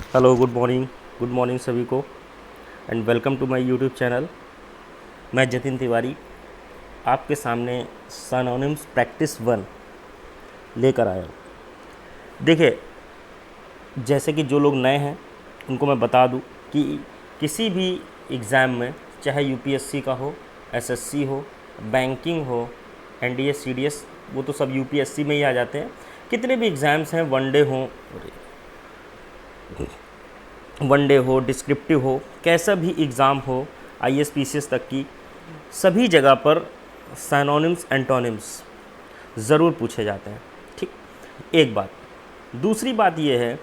Hello, good morning सभी को and welcome to my YouTube channel. मैं जतिन तिवारी आपके सामने सिनोनिम्स प्रैक्टिस 1 लेकर आया हूँ। देखिए, जैसे कि जो लोग नए हैं उनको मैं बता दूँ कि किसी भी एग्ज़ाम में, चाहे यूपीएससी का हो, एसएससी हो, बैंकिंग हो, एनडीए सीडीएस, वो तो सब यूपीएससी में ही आ जाते हैं। कितने भी एग्ज़ाम्स हैं, वनडे हो, डिस्क्रिप्टिव हो, कैसा भी एग्ज़ाम हो, आईएएस पीसीएस तक की सभी जगह पर सिनोनिम्स एंटोनिम्स ज़रूर पूछे जाते हैं। ठीक, एक बात। दूसरी बात यह है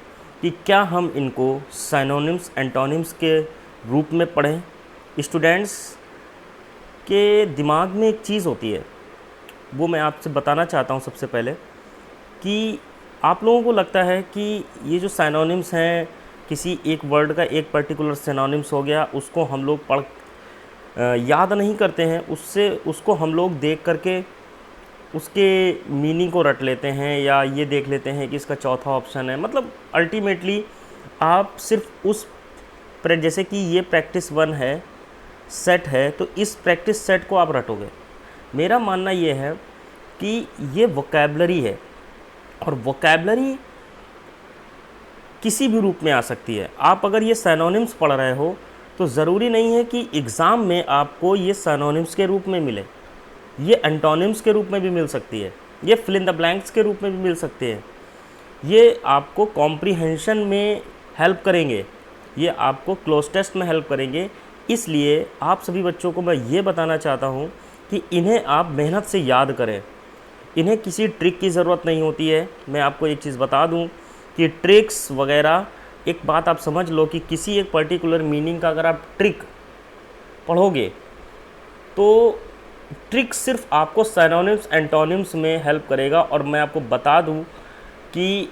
कि क्या हम इनको सिनोनिम्स एंटोनिम्स के रूप में पढ़ें। स्टूडेंट्स के दिमाग में एक चीज़ होती है, वो मैं आपसे बताना चाहता हूँ सबसे पहले, कि आप लोगों को लगता है कि ये जो सिनोनिम्स हैं, किसी एक वर्ड का एक पर्टिकुलर सिनोनिम्स हो गया, उसको हम लोग याद नहीं करते हैं, उसको हम लोग देख करके उसके मीनिंग को रट लेते हैं, या ये देख लेते हैं कि इसका चौथा ऑप्शन है। मतलब अल्टीमेटली आप सिर्फ जैसे कि ये प्रैक्टिस 1 है, सेट है, तो इस प्रैक्टिस सेट को आप रटोगे। मेरा मानना ये है कि ये वोकैबलरी है, और वोकैबलरी किसी भी रूप में आ सकती है। आप अगर ये सिनोनिम्स पढ़ रहे हो तो ज़रूरी नहीं है कि एग्ज़ाम में आपको ये सिनोनिम्स के रूप में मिले, ये एंटोनिम्स के रूप में भी मिल सकती है, ये फिल इन द ब्लैंक्स के रूप में भी मिल सकते हैं। ये आपको कॉम्प्रीहेंशन में हेल्प करेंगे, ये आपको क्लोज टेस्ट में हेल्प करेंगे। इसलिए आप सभी बच्चों को मैं ये बताना चाहता हूँ कि इन्हें आप मेहनत से याद करें। इन्हें किसी ट्रिक की ज़रूरत नहीं होती है। मैं आपको एक चीज़ बता दूं कि ट्रिक्स वगैरह, एक बात आप समझ लो कि किसी एक पर्टिकुलर मीनिंग का अगर आप ट्रिक पढ़ोगे तो ट्रिक सिर्फ आपको सिनोनिम्स एंटोनिम्स में हेल्प करेगा। और मैं आपको बता दूं कि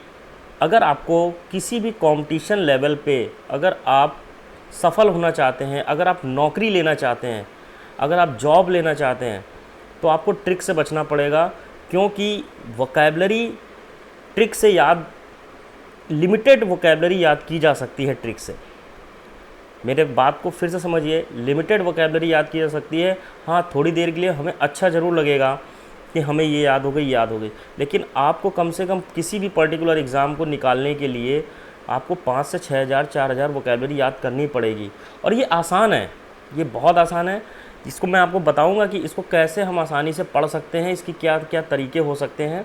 अगर आपको किसी भी कंपटीशन लेवल पे अगर आप सफल होना चाहते हैं, अगर आप नौकरी लेना चाहते हैं, अगर आप जॉब लेना चाहते हैं, तो आपको ट्रिक से बचना पड़ेगा, क्योंकि वोकैबलरी ट्रिक से लिमिटेड वोकैबलरी याद की जा सकती है ट्रिक से। मेरे बात को फिर से समझिए, लिमिटेड वोकैबलरी याद की जा सकती है। हाँ, थोड़ी देर के लिए हमें अच्छा ज़रूर लगेगा कि हमें ये याद हो गई, लेकिन आपको कम से कम किसी भी पर्टिकुलर एग्ज़ाम को निकालने के लिए आपको 5 से 6,000 4,000 वोकैबलरी याद करनी पड़ेगी। और ये आसान है, ये बहुत आसान है। इसको मैं आपको बताऊंगा कि इसको कैसे हम आसानी से पढ़ सकते हैं, इसकी क्या क्या तरीके हो सकते हैं।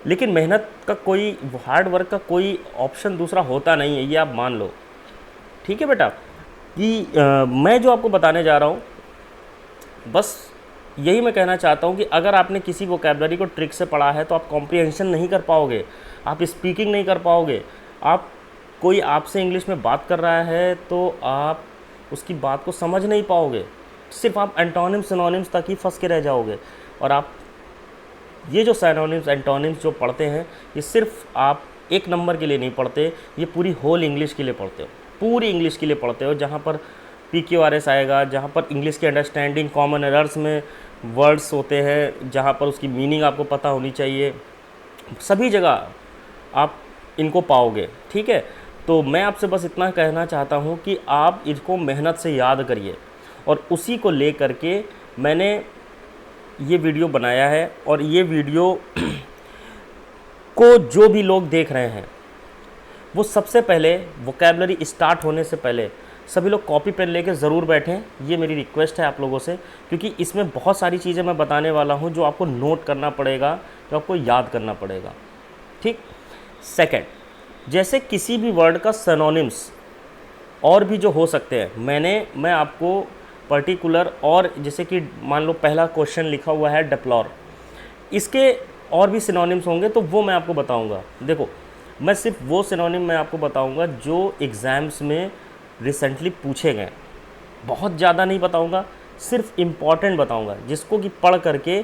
लेकिन मेहनत का कोई, हार्ड वर्क का कोई ऑप्शन दूसरा होता नहीं है, ये आप मान लो। ठीक है बेटा, कि मैं जो आपको बताने जा रहा हूँ, बस यही मैं कहना चाहता हूँ कि अगर आपने किसी वोकैबलरी को ट्रिक से पढ़ा है तो आप कॉम्प्रिहेंशन नहीं कर पाओगे, आप स्पीकिंग नहीं कर पाओगे। आप कोई आपसे इंग्लिश में बात कर रहा है तो आप उसकी बात को समझ नहीं पाओगे, सिर्फ आप एंटोनिम्स सिनोनिम्स तक ही फंस के रह जाओगे। और आप ये जो सिनोनिम्स एंटोनिम्स जो पढ़ते हैं, ये सिर्फ आप एक नंबर के लिए नहीं पढ़ते, ये पूरी होल इंग्लिश के लिए पढ़ते हो, पूरी इंग्लिश के लिए पढ़ते हो। जहाँ पर PQRS आएगा, जहाँ पर इंग्लिश की अंडरस्टैंडिंग, कॉमन एरर्स में वर्ड्स होते हैं, जहाँ पर उसकी मीनिंग आपको पता होनी चाहिए, सभी जगह आप इनको पाओगे। ठीक है, तो मैं आपसे बस इतना कहना चाहता हूँ कि आप इसको मेहनत से याद करिए, और उसी को ले करके मैंने ये वीडियो बनाया है। और ये वीडियो को जो भी लोग देख रहे हैं, वो सबसे पहले वोकैबलरी स्टार्ट होने से पहले सभी लोग कॉपी पेन लेके ज़रूर बैठें। ये मेरी रिक्वेस्ट है आप लोगों से, क्योंकि इसमें बहुत सारी चीज़ें मैं बताने वाला हूँ जो आपको नोट करना पड़ेगा, जो आपको याद करना पड़ेगा। ठीक। सेकंड, जैसे किसी भी वर्ड का सिनोनिम्स और भी जो हो सकते हैं, मैं आपको पर्टिकुलर, और जैसे कि मान लो पहला क्वेश्चन लिखा हुआ है डेप्लोर, इसके और भी सिनोनिम्स होंगे तो वो मैं आपको बताऊंगा। देखो, मैं सिर्फ वो सिनोनिम मैं आपको बताऊंगा जो एग्ज़ाम्स में रिसेंटली पूछे गए, बहुत ज़्यादा नहीं बताऊंगा, सिर्फ इम्पॉर्टेंट बताऊंगा, जिसको कि पढ़ करके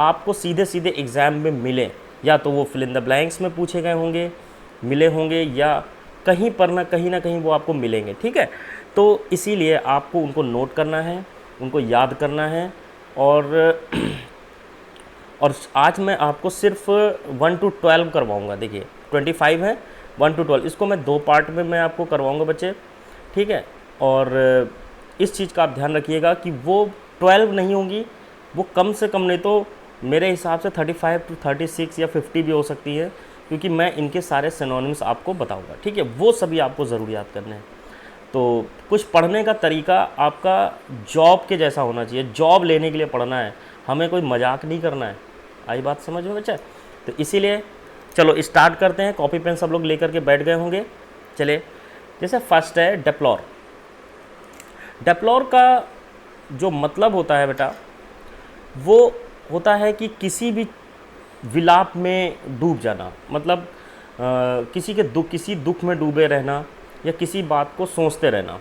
आपको सीधे सीधे एग्ज़ाम में मिले। या तो वो फिल इन द ब्लैंक्स में पूछे गए होंगे, मिले होंगे, या कहीं पर ना कहीं वो आपको मिलेंगे। ठीक है, तो इसीलिए आपको उनको नोट करना है, उनको याद करना है। और आज मैं आपको सिर्फ 1 to 12 करवाऊँगा। देखिए 25 है, 1 to 12, इसको मैं 2 पार्ट में मैं आपको करवाऊँगा बच्चे, ठीक है। और इस चीज़ का आप ध्यान रखिएगा कि वो 12 नहीं होंगी, वो कम से कम नहीं तो मेरे हिसाब से 35 to 36 या 50 भी हो सकती है, क्योंकि मैं इनके सारे सिनोनिम्स आपको बताऊंगा, ठीक है। वो सभी आपको ज़रूर याद करने हैं। तो कुछ पढ़ने का तरीका आपका जॉब के जैसा होना चाहिए, जॉब लेने के लिए पढ़ना है, हमें कोई मजाक नहीं करना है। आई बात समझ में बच्चा? तो इसीलिए चलो स्टार्ट करते हैं। कॉपी पेन सब लोग लेकर के बैठ गए होंगे। चलिए, जैसे फर्स्ट है डेप्लोर। डेप्लोर का जो मतलब होता है बेटा, वो होता है कि किसी भी विलाप में डूब जाना, मतलब किसी दुख में डूबे रहना या किसी बात को सोचते रहना,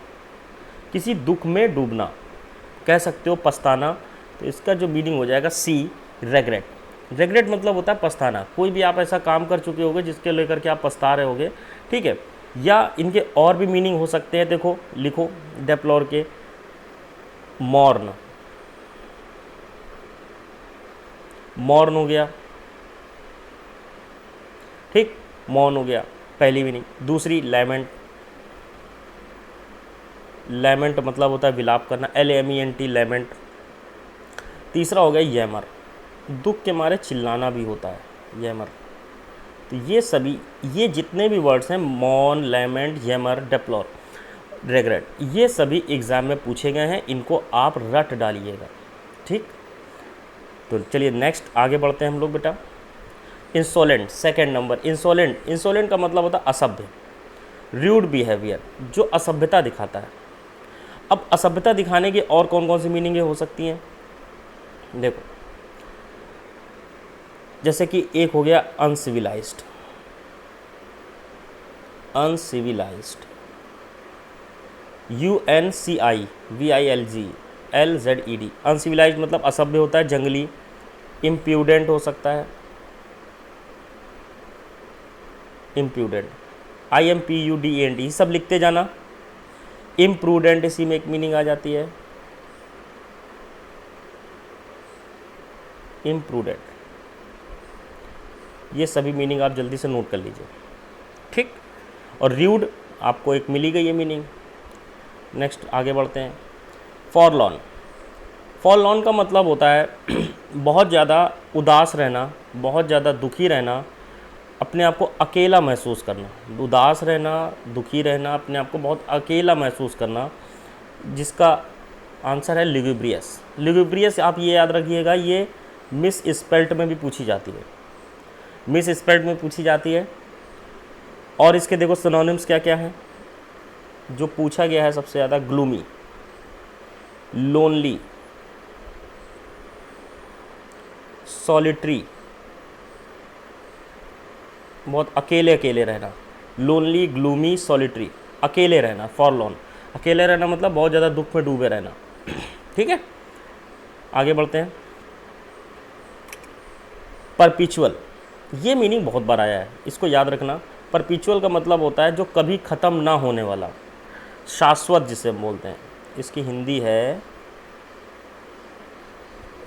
किसी दुख में डूबना, कह सकते हो पछताना। तो इसका जो मीनिंग हो जाएगा सी, रेग्रेट। रेग्रेट मतलब होता है पछताना। कोई भी आप ऐसा काम कर चुके होगे जिसके लेकर के आप पछता रहे होगे, ठीक है। या इनके और भी मीनिंग हो सकते हैं, देखो लिखो डेप्लोर के, मॉर्न, मॉर्न हो गया, ठीक, मौन हो गया पहली मीनिंग। दूसरी लैमेंट, लैमेंट मतलब होता है विलाप करना, LAMENT, लैमेंट। तीसरा हो गया यैमर, दुख के मारे चिल्लाना भी होता है, यैमर। तो ये सभी, ये जितने भी वर्ड्स हैं, मौन, लैमेंट, यैमर, डेप्लोर, रेग्रेट, ये सभी एग्ज़ाम में पूछे गए हैं, इनको आप रट डालिएगा, ठीक। तो चलिए नेक्स्ट आगे बढ़ते हैं हम लोग बेटा। Insolent, second number, insolent. Insolent का मतलब होता है असभ्य, र्यूड बिहेवियर, जो असभ्यता दिखाता है। अब असभ्यता दिखाने की और कौन कौन सी मीनिंगें हो सकती हैं, देखो, जैसे कि एक हो गया अनसिविलाइज्ड, अनसिविलाइज्ड, UNCIVILGLZED, अनसिविलाइज्ड मतलब असभ्य होता है, जंगली। इम्प्यूडेंट हो सकता है, इम्प्यूडेंट, IMPUDENT, सब लिखते जाना। इम्प्रूडेंट, इसी में एक मीनिंग आ जाती है, इम्प्रूडेंट। ये सभी मीनिंग आप जल्दी से नोट कर लीजिए, ठीक। और र्यूड आपको एक मिली गई है मीनिंग। नेक्स्ट आगे बढ़ते हैं। फॉरलॉन, फॉरलॉन का मतलब होता है बहुत ज़्यादा उदास रहना, बहुत ज़्यादा दुखी रहना, अपने आप को अकेला महसूस करना। उदास रहना, दुखी रहना, अपने आप को बहुत अकेला महसूस करना, जिसका आंसर है ल्यूगुब्रियस। ल्यूगुब्रियस आप ये याद रखिएगा, ये मिस स्पेल्ट में भी पूछी जाती है, मिस स्पेल्ट में पूछी जाती है। और इसके देखो सिनोनिम्स क्या क्या हैं जो पूछा गया है सबसे ज़्यादा, ग्लूमी, लोनली, सॉलिटरी, बहुत अकेले अकेले रहना, लोनली, ग्लूमी, सॉलिटरी, अकेले रहना, फॉरलॉन, अकेले रहना मतलब बहुत ज़्यादा दुख में डूबे रहना, ठीक है। आगे बढ़ते हैं। परपिचुअल, ये मीनिंग बहुत बार आया है, इसको याद रखना। परपिचुअल का मतलब होता है जो कभी ख़त्म ना होने वाला, शाश्वत जिसे हम बोलते हैं, इसकी हिंदी है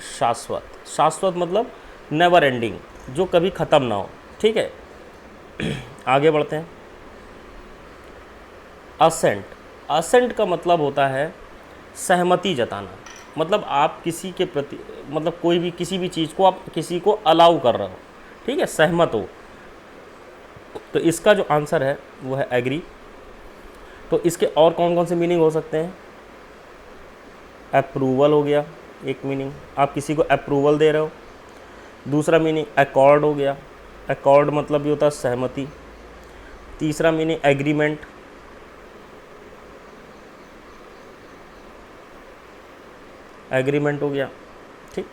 शाश्वत। शाश्वत मतलब नेवर एंडिंग, जो कभी ख़त्म ना हो, ठीक है। आगे बढ़ते हैं। असेंट, असेंट का मतलब होता है सहमति जताना, मतलब आप किसी के प्रति, मतलब कोई भी किसी भी चीज़ को आप किसी को अलाउ कर रहे हो, ठीक है, सहमत हो। तो इसका जो आंसर है वो है एग्री। तो इसके और कौन कौन से मीनिंग हो सकते हैं, अप्रूवल हो गया एक मीनिंग, आप किसी को अप्रूवल दे रहे हो। दूसरा मीनिंग अकॉर्ड हो गया, अकॉर्ड मतलब भी होता है सहमति। तीसरा मीनिंग एग्रीमेंट, एग्रीमेंट हो गया, ठीक।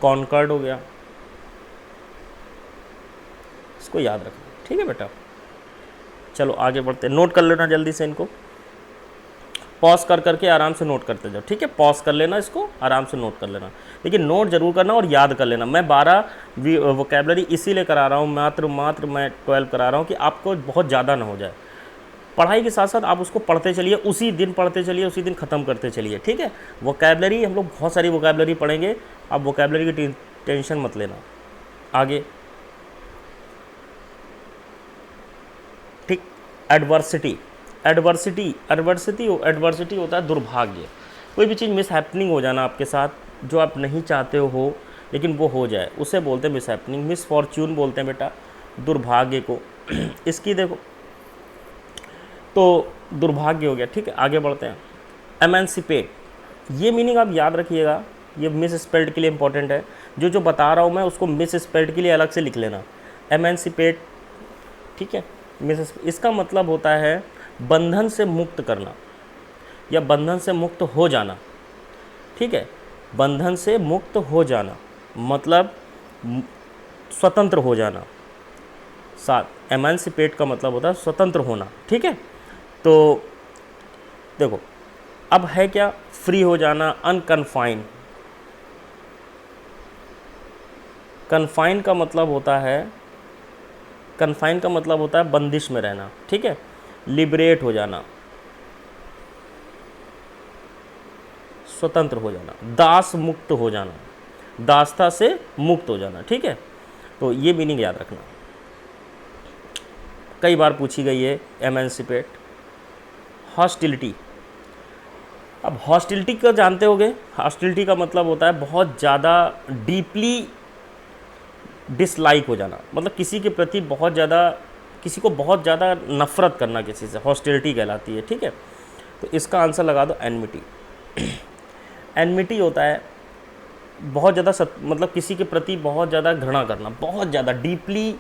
कॉन्कर्ड हो गया, इसको याद रखना, ठीक है बेटा। चलो आगे बढ़ते हैं, नोट कर लेना जल्दी से इनको, पॉज कर करके आराम से नोट करते जाओ, ठीक है। पॉज कर लेना, इसको आराम से नोट कर लेना, लेकिन नोट जरूर करना और याद कर लेना। मैं 12 वोकेबलरी इसीलिए करा रहा हूँ, मात्र मैं 12 करा रहा हूँ कि आपको बहुत ज़्यादा ना हो जाए। पढ़ाई के साथ साथ आप उसको पढ़ते चलिए, उसी दिन पढ़ते चलिए, उसी दिन ख़त्म करते चलिए, ठीक है। वोकेबलरी हम लोग बहुत सारी वोकेबलरी पढ़ेंगे, आप वोकेबलरी की टेंशन मत लेना। आगे ठीक। एडवर्सिटी, एडवर्सिटी एडवर्सिटी एडवर्सिटी होता है दुर्भाग्य, कोई भी चीज़ मिस हैपनिंग हो जाना आपके साथ जो आप नहीं चाहते हो लेकिन वो हो जाए, उसे बोलते हैं मिस हैपनिंग। मिस फॉर्च्यून बोलते हैं बेटा दुर्भाग्य को। इसकी देखो तो दुर्भाग्य हो गया, ठीक है। आगे बढ़ते हैं। एमेंसिपेट, ये मीनिंग आप याद रखिएगा, ये मिस स्पेल्ड के लिए इंपॉर्टेंट है। जो बता रहा हूँ मैं उसको मिस स्पेल्ड के लिए अलग से लिख लेना। एमेंसिपेट, ठीक है। इसका मतलब होता है बंधन से मुक्त करना या बंधन से मुक्त हो जाना, ठीक है। बंधन से मुक्त हो जाना मतलब स्वतंत्र हो जाना। साथ एमेंसिपेट का मतलब होता है स्वतंत्र होना, ठीक है। तो देखो अब है क्या, फ्री हो जाना, अनकन्फाइन। कन्फाइन का मतलब होता है, कन्फाइन का मतलब होता है बंदिश में रहना, ठीक है। लिबरेट हो जाना, स्वतंत्र हो जाना। दास मुक्त हो जाना, दासता से मुक्त हो जाना, ठीक है। तो ये मीनिंग याद रखना, कई बार पूछी गई है एमेंसिपेट। हॉस्टिलिटी, अब हॉस्टिलिटी का जानते होगे, हॉस्टिलिटी का मतलब होता है बहुत ज़्यादा डीपली डिसलाइक हो जाना, मतलब किसी के प्रति बहुत ज़्यादा, किसी को बहुत ज़्यादा नफ़रत करना किसी से, हॉस्टिलिटी कहलाती है, ठीक है। तो इसका आंसर लगा दो एनमिटी। एनमिटी होता है बहुत ज़्यादा मतलब किसी के प्रति बहुत ज़्यादा घृणा करना, बहुत ज़्यादा डीपली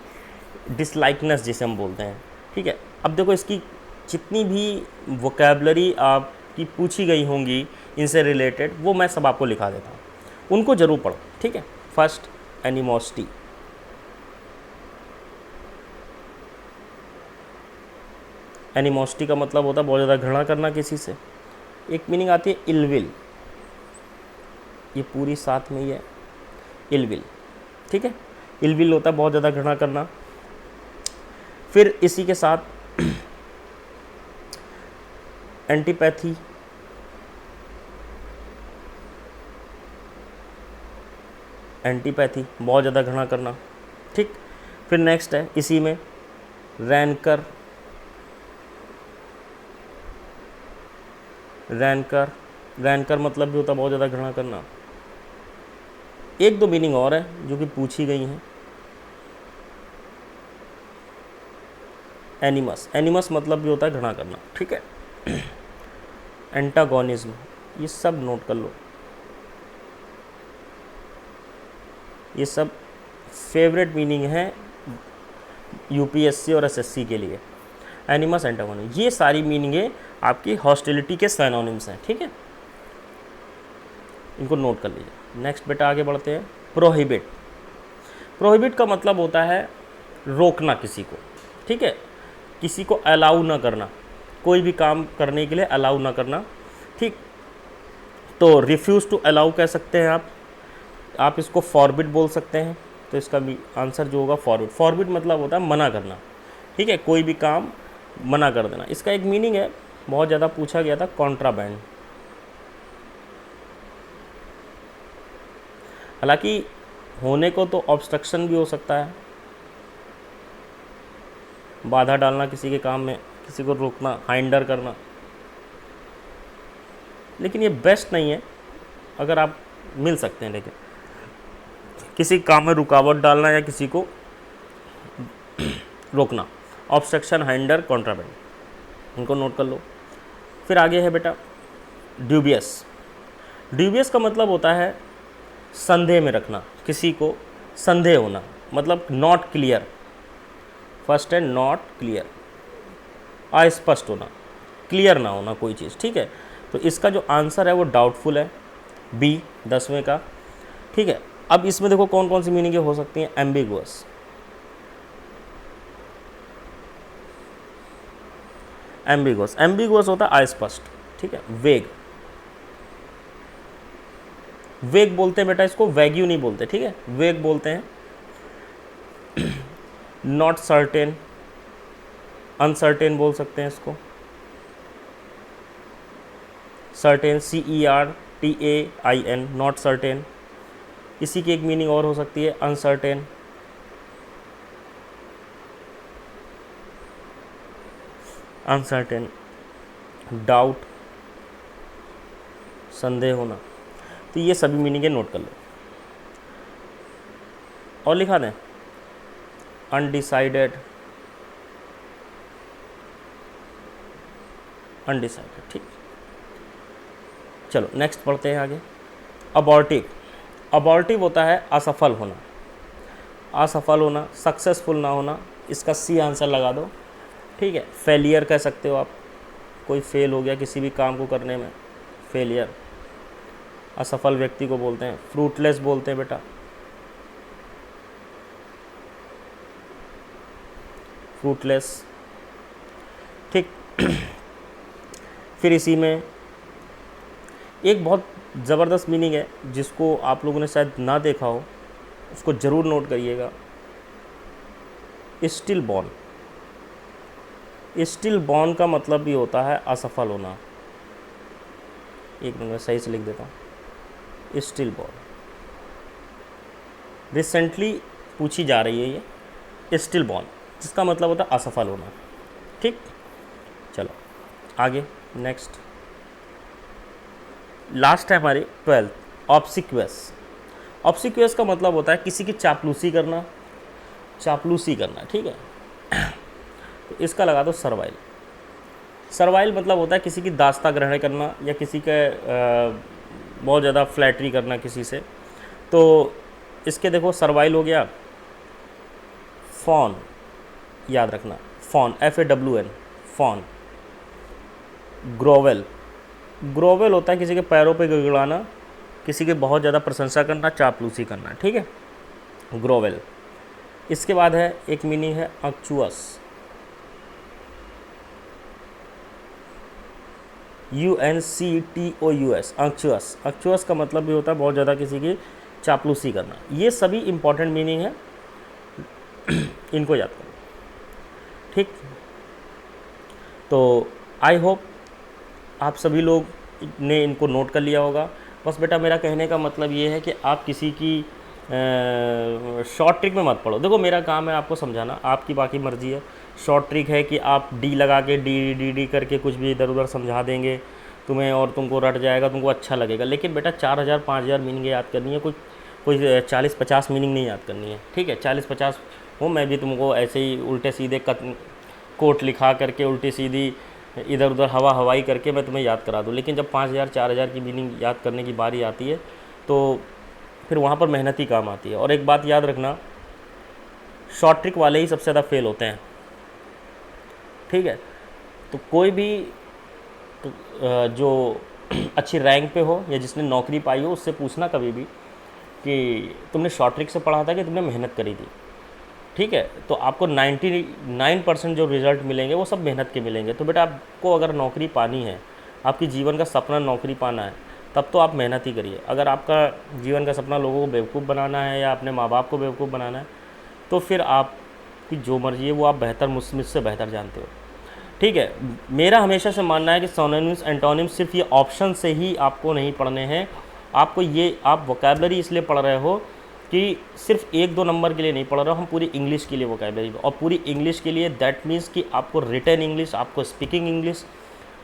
डिसलाइकनेस जिसे हम बोलते हैं, ठीक है। अब देखो इसकी जितनी भी वोकैबलरी आपकी पूछी गई होंगी इनसे रिलेटेड वो मैं सब आपको लिखा देता हूँ, उनको ज़रूर पढ़ो, ठीक है। फर्स्ट एनिमोसिटी, एनिमोसिटी का मतलब होता है बहुत ज़्यादा घृणा करना किसी से। एक मीनिंग आती है इलविल, ये पूरी साथ में ही है इलविल, ठीक है। इलविल होता है बहुत ज़्यादा घृणा करना। फिर इसी के साथ एंटीपैथी, एंटीपैथी बहुत ज़्यादा घृणा करना, ठीक। फिर नेक्स्ट है इसी में रैनकर, रैनकर, रैनकर मतलब भी होता है बहुत ज़्यादा घृणा करना। एक दो मीनिंग और है जो कि पूछी गई हैं। एनिमस, एनिमस मतलब भी होता है घृणा करना, ठीक है। एंटागोनिज्म, ये सब नोट कर लो, ये सब फेवरेट मीनिंग है यूपीएससी और एसएससी के लिए। एनिमस, एंटागोनिज्म, ये सारी मीनिंगें आपकी हॉस्टिलिटी के सिनोनिम्स हैं, ठीक है। इनको नोट कर लीजिए। नेक्स्ट बेटा आगे बढ़ते हैं। प्रोहिबिट, प्रोहिबिट का मतलब होता है रोकना किसी को, ठीक है। किसी को अलाउ ना करना, कोई भी काम करने के लिए अलाउ ना करना, ठीक। तो रिफ्यूज़ टू अलाउ कह सकते हैं आप इसको फॉरबिड बोल सकते हैं। तो इसका भी आंसर जो होगा फॉरबिड। फॉरबिड मतलब होता है मना करना, ठीक है, कोई भी काम मना कर देना। इसका एक मीनिंग है बहुत ज़्यादा पूछा गया था, कॉन्ट्राबैंड। हालांकि होने को तो ऑब्स्ट्रक्शन भी हो सकता है, बाधा डालना किसी के काम में, किसी को रोकना, हाइंडर करना, लेकिन ये बेस्ट नहीं है। अगर आप मिल सकते हैं, लेकिन किसी काम में रुकावट डालना या किसी को रोकना, ऑब्स्ट्रक्शन, हाइंडर, कॉन्ट्राबैंड, इनको नोट कर लो। फिर आगे है बेटा ड्यूबियस। ड्यूबियस का मतलब होता है संदेह में रखना, किसी को संदेह होना, मतलब नॉट क्लियर। फर्स्ट है नॉट क्लियर, अस्पष्ट होना, क्लियर ना होना कोई चीज़, ठीक है। तो इसका जो आंसर है वो डाउटफुल है, बी 10वें का, ठीक है। अब इसमें देखो कौन कौन सी मीनिंगें हो सकती हैं। एम्बिगुअस, एम्बिगुअस, एम्बिगुअस होता है अस्पष्ट, ठीक है। वेग, वेग बोलते हैं बेटा इसको, वैग्यू नहीं बोलते, ठीक है, वेग बोलते हैं। नॉट सर्टेन, अनसर्टेन बोल सकते हैं इसको। Certain, CERTAIN, not certain. इसी की एक मीनिंग और हो सकती है अनसर्टेन। अनसर्टेन, डाउट, संदेह होना। तो ये सभी मीनिंग है, नोट कर लो। और लिखा दें, अनडिसाइडेड, अनडिसाइडेड। ठीक, चलो नेक्स्ट पढ़ते हैं आगे। अबॉर्टिव, अबॉर्टिव होता है असफल होना, असफल होना, सक्सेसफुल ना होना। इसका सी आंसर लगा दो। ठीक है, फेलियर कह सकते हो आप, कोई फेल हो गया किसी भी काम को करने में, फेलियर असफल व्यक्ति को बोलते हैं। फ्रूटलेस बोलते हैं बेटा, फ्रूटलेस। ठीक फिर इसी में एक बहुत ज़बरदस्त मीनिंग है जिसको आप लोगों ने शायद ना देखा हो, उसको ज़रूर नोट करिएगा। स्टिल बॉर्न, स्टिल बॉर्न का मतलब भी होता है असफल होना। एक मिनट में सही से लिख देता हूँ, स्टिल बॉर्न। रिसेंटली पूछी जा रही है ये, स्टिल बॉर्न, जिसका मतलब होता है असफल होना। ठीक, चलो आगे नेक्स्ट, लास्ट है हमारी 12th, ऑब्सिक्वस। ऑब्सिक्वस का मतलब होता है किसी की चापलूसी करना, चापलूसी करना। ठीक है, तो इसका लगा दो सर्वाइल। सर्वाइल मतलब होता है किसी की दास्ता ग्रहण करना या किसी के बहुत ज़्यादा फ्लैटरी करना किसी से। तो इसके देखो, सर्वाइल हो गया। फॉन, याद रखना, fawn, FAWN, fawn. Grovel, grovel होता है किसी के पैरों पे गिड़गिड़ाना, किसी के बहुत ज़्यादा प्रशंसा करना, चापलूसी करना। ठीक है, ग्रोवेल। इसके बाद है एक मीनिंग है अंक्चुअस, UNCTOUS, अंक्चुअस। अंक्चुअस का मतलब भी होता है बहुत ज़्यादा किसी की चापलूसी करना। ये सभी इंपॉर्टेंट मीनिंग है, इनको याद करो। ठीक, तो आई होप आप सभी लोग ने इनको नोट कर लिया होगा। बस बेटा मेरा कहने का मतलब ये है कि आप किसी की शॉर्ट ट्रिक में मत पढ़ो। देखो मेरा काम है आपको समझाना, आपकी बाकी मर्जी है। शॉर्ट ट्रिक है कि आप डी लगा के डी करके कुछ भी इधर उधर समझा देंगे तुम्हें और तुमको रट जाएगा, तुमको अच्छा लगेगा। लेकिन बेटा 4000 5000 मीनिंग याद करनी है, कोई 40-50 मीनिंग नहीं याद करनी है। ठीक है, 40-50 हो, मैं भी तुमको ऐसे ही उल्टे सीधे कोट लिखा करके उल्टी सीधी इधर उधर हवाई करके मैं तुम्हें याद करा दूँ। लेकिन जब 5000 4000 की मीनिंग याद करने की बारी आती है तो फिर वहाँ पर मेहनत ही काम आती है। और एक बात याद रखना, शॉर्ट ट्रिक वाले ही सबसे ज़्यादा फेल होते हैं। ठीक है, तो कोई भी जो अच्छी रैंक पे हो या जिसने नौकरी पाई हो उससे पूछना कभी भी कि तुमने शॉर्ट ट्रिक से पढ़ा था कि तुमने मेहनत करी थी। ठीक है, तो आपको 99% जो रिज़ल्ट मिलेंगे वो सब मेहनत के मिलेंगे। तो बेटा आपको अगर नौकरी पानी है, आपकी जीवन का सपना नौकरी पाना है, तब तो आप मेहनत ही करिए। अगर आपका जीवन का सपना लोगों को बेवकूफ़ बनाना है या अपने माँ बाप को बेवकूफ़ बनाना है, तो फिर आपकी जो मर्जी है वो आप बेहतर मुझसे बेहतर जानते हो। ठीक है, मेरा हमेशा से मानना है कि सिनोनिम्स एंटोनिम्स सिर्फ ये ऑप्शन से ही आपको नहीं पढ़ने हैं। आपको ये, आप वोकैबुलरी इसलिए पढ़ रहे हो कि सिर्फ 1-2 नंबर के लिए नहीं पढ़ रहे हो, हम पूरी इंग्लिश के लिए वोकैबुलरी, और पूरी इंग्लिश के लिए दैट मीन्स कि आपको रिटन इंग्लिश, आपको स्पीकिंग इंग्लिश,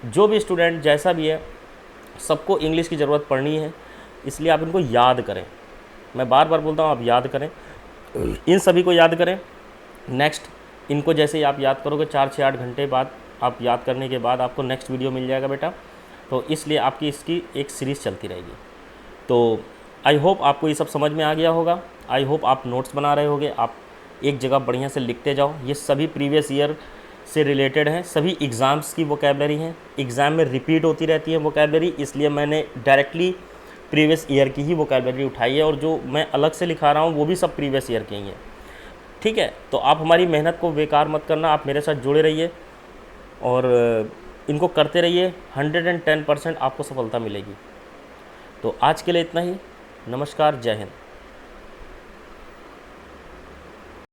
जो भी स्टूडेंट जैसा भी है सबको इंग्लिश की ज़रूरत पड़नी है। इसलिए आप इनको याद करें, मैं बार बार बोलता हूँ आप याद करें, इन सभी को याद करें। नेक्स्ट इनको जैसे ही आप याद करोगे 4 से 8 घंटे बाद आप याद करने के बाद आपको नेक्स्ट वीडियो मिल जाएगा बेटा। तो इसलिए आपकी इसकी एक सीरीज़ चलती रहेगी। तो आई होप आपको ये सब समझ में आ गया होगा। आई होप आप नोट्स बना रहे होगे, आप एक जगह बढ़िया से लिखते जाओ। ये सभी प्रीवियस ईयर से रिलेटेड हैं, सभी एग्ज़ाम्स की वोकैबुलरी हैं, एग्ज़ाम में रिपीट होती रहती है वोकैबुलरी, इसलिए मैंने डायरेक्टली प्रीवियस ईयर की ही वोकैबुलरी उठाई है। और जो मैं अलग से लिखा रहा हूँ वो भी सब प्रीवियस ईयर के ही हैं। ठीक है, तो आप हमारी मेहनत को बेकार मत करना, आप मेरे साथ जुड़े रहिए और इनको करते रहिए। 110% आपको सफलता मिलेगी। तो आज के लिए इतना ही। नमस्कार, जय हिंद।